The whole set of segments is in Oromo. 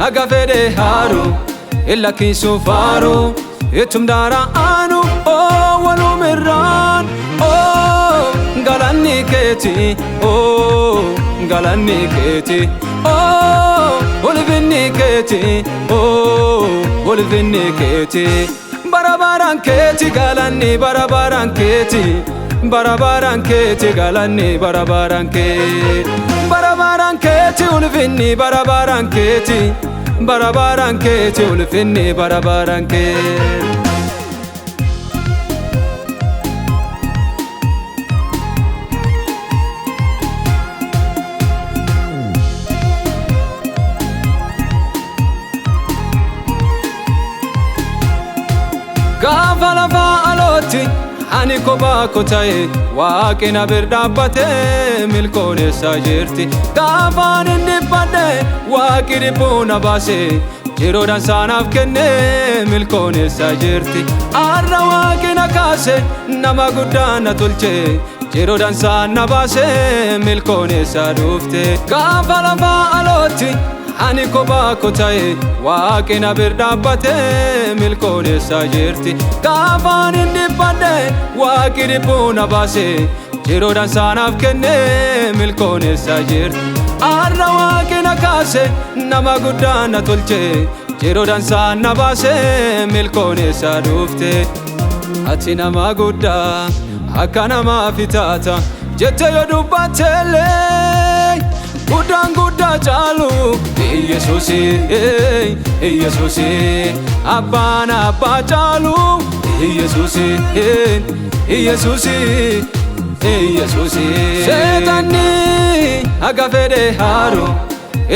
agafede haru illa kisu faru itum dara anu oh walumirran oh galanni keti oh galanni keti oh ulvinni keti oh ulvinni keti barabaran keti galanni barabaran keti barabaran keti galanni barabaran keti ulvinni barabaran keti ulvinni barabaran keti Gaafa lafa alooti ani kophaa kotaye waaqina birdabbate milkoonessa jirti gaafaan inni badhe waaqi dhibbuu na baase yeroodhaan saanaaf kenne milkoonessa jirti arra waaqina kaase nama guddaa na tolche yeroodhaan saan na baase milkoonessa dhufte gaafa lafa alooti ani kophaa kotaye waaqina birdabbate milkoonessa jirti gaafaan inni badhe waaqi dhibbuu na baase yeroodhaan saanaaf kenne milkoonessa jirti arra waaqina kaase nama guddaa na tolche yeroodhaan saan na baase milkoonessa dhufte ati nama guddaa akka namaaf taata jette yoo dubbattellee Guddan guddaa caalu Yesuusi Yesuusi abbaan abbaa caalu Yesuusi Yesuusi Yesuusi Seetanni agafede haru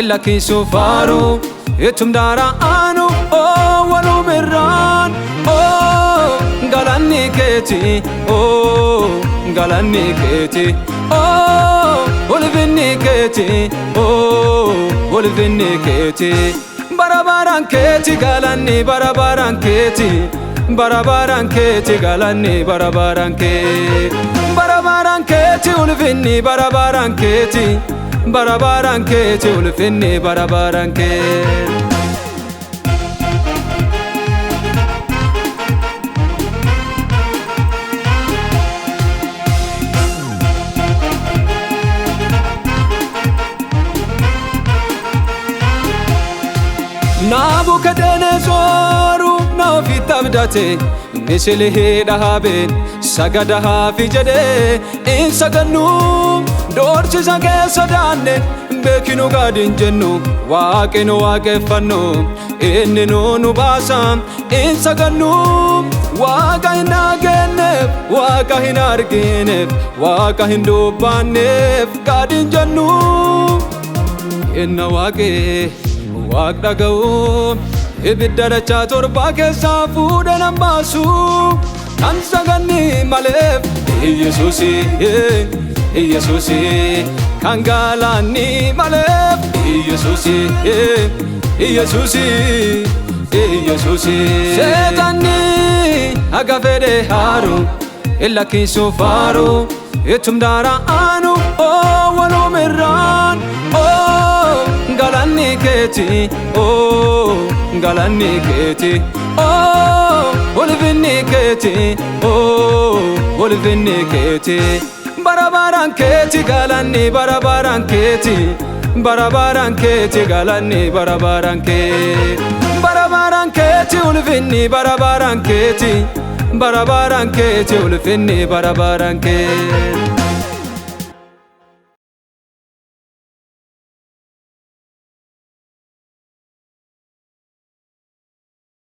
illa kisu faru itum dara anu oh walumirran oh galanni keti oh galanni keti oh ulvinni keti oh ulvinni keti barabaran keti galanni barabaran keti galanni barabaran keti ulvinni barabaran keti ulvinni barabaran keti Nabukadnezaru na ofitti abdate misilihi dhaabeen sagadahaaf jedhe in sagannu doorsisa keessa daanne beekinu gaadin jennu waaqinu waaqeffannu inni nu baasa in sagannu waaqa hin dhageenyeef waaqa hin argineef waaqa hin dubbanneef gaadin jennu inna waaqee Waaq dhaga'u ibidda dachaa torba keessaa fuudhe nan baasu kan saganni maleef Yesuusi Yesuusi kan galanni maleef Yesuusi Yesuusi Yesuusi Seetanni agafede haru illa kisu faru itum dara anu oh walumirran oh galanni keti oh galanni keti oh ulvinni keti oh ulvinni keti barabaran keti galanni barabaran keti galanni barabaran keti ulvinni barabaran keti ulvinni barabaran keti